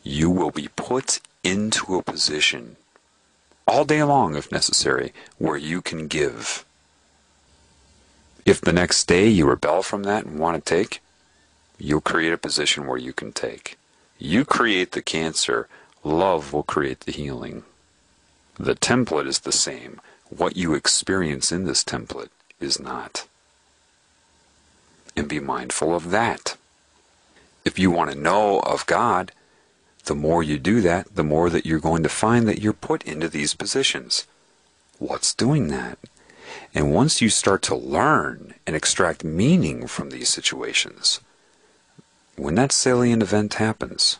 You will be put into a position, all day long if necessary, where you can give. If the next day you rebel from that and want to take, you'll create a position where you can take. You create the cancer, love will create the healing. The template is the same. What you experience in this template is not. And be mindful of that. If you want to know of God, the more you do that, the more that you're going to find that you're put into these positions. What's doing that? And once you start to learn and extract meaning from these situations, when that salient event happens,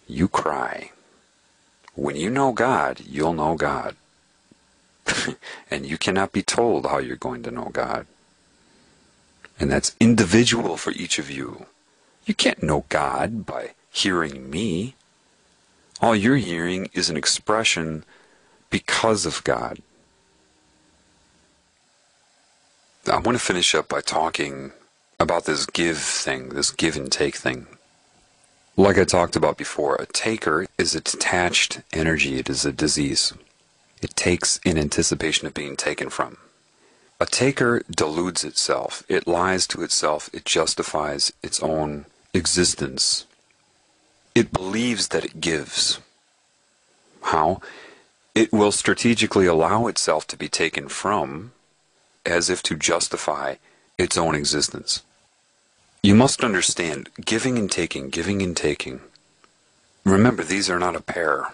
you cry. When you know God, you'll know God. And you cannot be told how you're going to know God. And that's individual for each of you. You can't know God by hearing me. All you're hearing is an expression because of God. I want to finish up by talking about this give thing, this give and take thing. Like I talked about before, a taker is a detached energy. It is a disease. It takes in anticipation of being taken from. A taker deludes itself. It lies to itself. It justifies its own existence. It believes that it gives. How? It will strategically allow itself to be taken from as if to justify its own existence. You must understand, giving and taking, giving and taking. Remember, these are not a pair.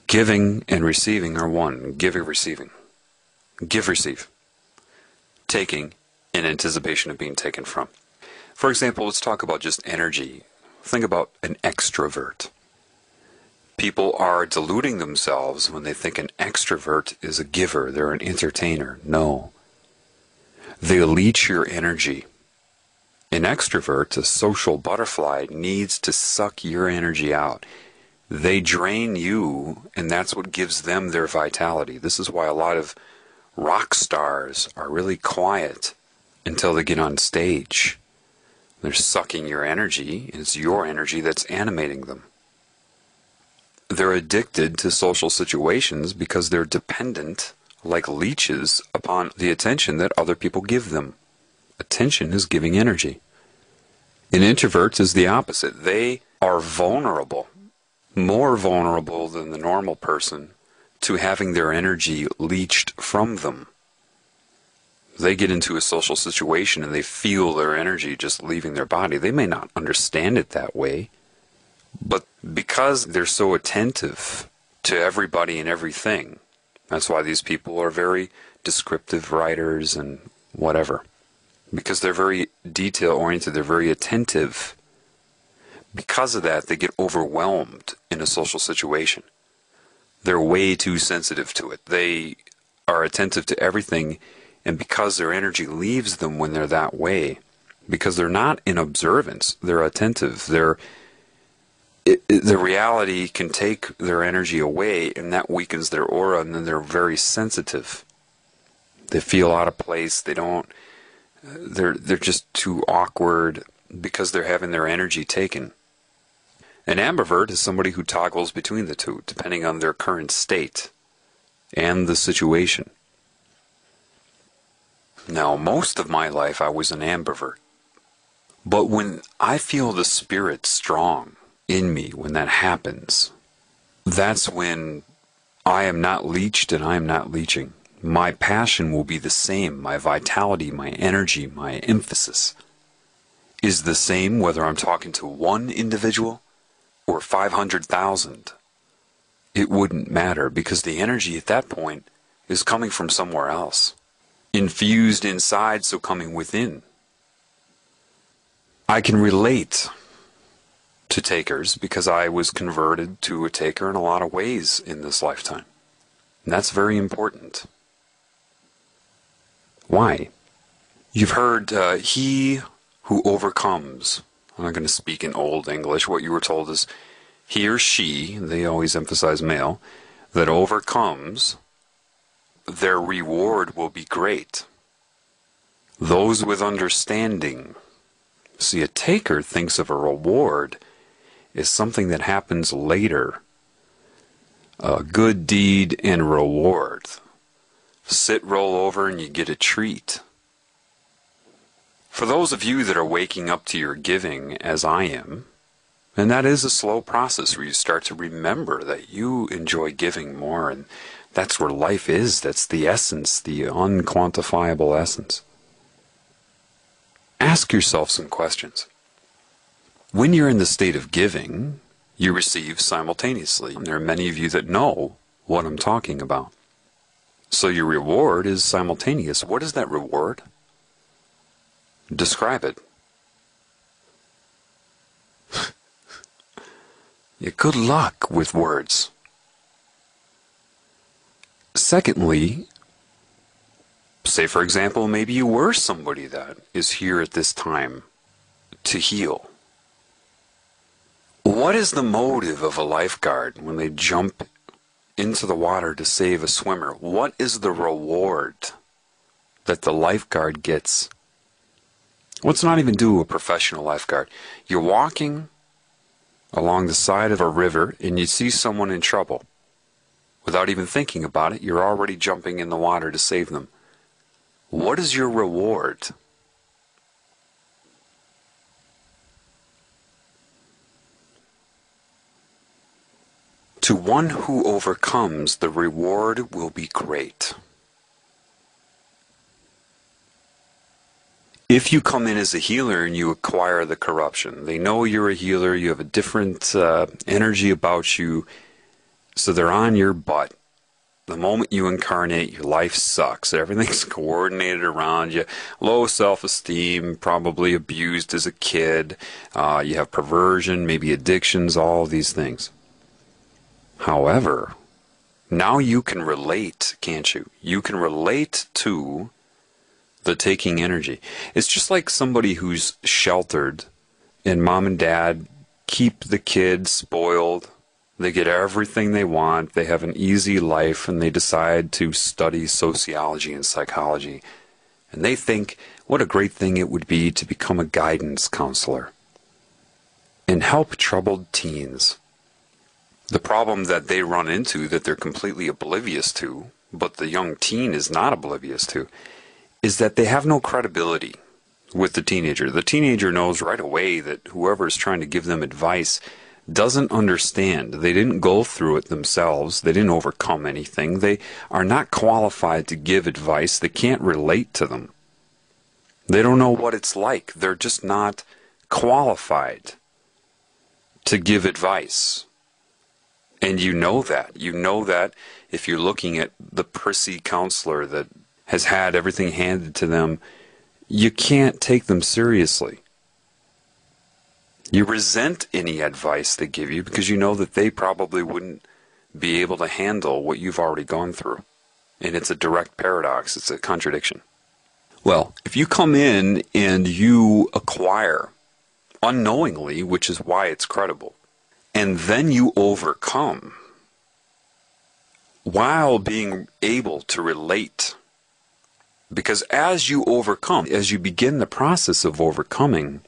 Giving and receiving are one. Giving, receiving. Give, receive. Taking in anticipation of being taken from. For example, let's talk about just energy. Think about an extrovert. People are deluding themselves when they think an extrovert is a giver. They're an entertainer. No. They leech your energy. An extrovert, a social butterfly, needs to suck your energy out. They drain you, and that's what gives them their vitality. This is why a lot of rock stars are really quiet until they get on stage. They're sucking your energy, and it's your energy that's animating them. They're addicted to social situations because they're dependent, like leeches, upon the attention that other people give them. Attention is giving energy. An introvert is the opposite. They are vulnerable, more vulnerable than the normal person, to having their energy leached from them. They get into a social situation and they feel their energy just leaving their body. They may not understand it that way, but because they're so attentive to everybody and everything, that's why these people are very descriptive writers and whatever. Because they're very detail-oriented, they're very attentive. Because of that, they get overwhelmed in a social situation. They're way too sensitive to it. They are attentive to everything, and because their energy leaves them when they're that way, because they're not in observance, they're attentive, the reality can take their energy away, and that weakens their aura, and then they're very sensitive. They feel out of place. They're just too awkward because they're having their energy taken. An ambivert is somebody who toggles between the two, depending on their current state and the situation. Now, most of my life I was an ambivert. But when I feel the spirit strong in me, when that happens, that's when I am not leeched and I am not leeching. My passion will be the same. My vitality, my energy, my emphasis is the same whether I'm talking to one individual or 500,000. It wouldn't matter because the energy at that point is coming from somewhere else. Infused inside, so coming within. I can relate to takers because I was converted to a taker in a lot of ways in this lifetime. And that's very important. Why? You've heard, he who overcomes. I'm not going to speak in old English. What you were told is, he or she, they always emphasize male, that overcomes, their reward will be great. Those with understanding. See, a taker thinks of a reward is something that happens later. A good deed and reward. Sit, roll over, and you get a treat. For those of you that are waking up to your giving, as I am, and that is a slow process where you start to remember that you enjoy giving more, and that's where life is. That's the essence, the unquantifiable essence. Ask yourself some questions. When you're in the state of giving, you receive simultaneously. And there are many of you that know what I'm talking about. So your reward is simultaneous. What is that reward? Describe it. Yeah, good luck with words. Secondly, say for example, maybe you were somebody that is here at this time to heal. What is the motive of a lifeguard when they jump into the water to save a swimmer? What is the reward that the lifeguard gets? Let's not even do a professional lifeguard. You're walking along the side of a river and you see someone in trouble. Without even thinking about it, you're already jumping in the water to save them. What is your reward? To one who overcomes, the reward will be great. If you come in as a healer and you acquire the corruption, they know you're a healer, you have a different energy about you, so they're on your butt. The moment you incarnate, your life sucks. Everything's coordinated around you. Low self-esteem, probably abused as a kid. You have perversion, maybe addictions, all of these things. However, now you can relate, can't you? You can relate to the taking energy. It's just like somebody who's sheltered and mom and dad keep the kids spoiled. They get everything they want. They have an easy life and they decide to study sociology and psychology. And they think what a great thing it would be to become a guidance counselor and help troubled teens. The problem that they run into that they're completely oblivious to, but the young teen is not oblivious to, is that they have no credibility with the teenager. The teenager knows right away that whoever is trying to give them advice doesn't understand. They didn't go through it themselves. They didn't overcome anything. They are not qualified to give advice. They can't relate to them. They don't know what it's like. They're just not qualified to give advice. And you know that. You know that if you're looking at the prissy counselor that has had everything handed to them, you can't take them seriously. You resent any advice they give you because you know that they probably wouldn't be able to handle what you've already gone through. And it's a direct paradox. It's a contradiction. Well, if you come in and you acquire unknowingly, which is why it's credible, and then you overcome while being able to relate. Because as you overcome, as you begin the process of overcoming,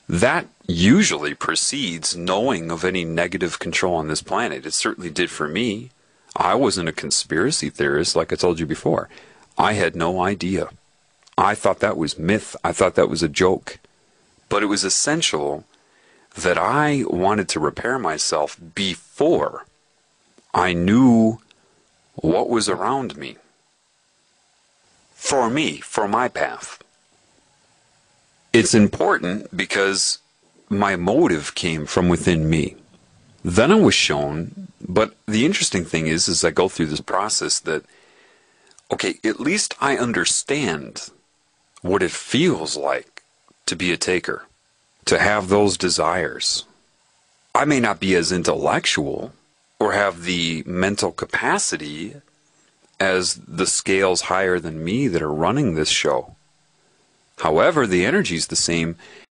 that usually precedes knowing of any negative control on this planet. It certainly did for me. I wasn't a conspiracy theorist, like I told you before. I had no idea. I thought that was myth. I thought that was a joke. But it was essential that I wanted to repair myself before I knew what was around me. For me, for my path. It's important because my motive came from within me. Then I was shown, but the interesting thing is, as I go through this process, that, okay, at least I understand what it feels like to be a taker, to have those desires. I may not be as intellectual or have the mental capacity as the scales higher than me that are running this show. However, the energy is the same,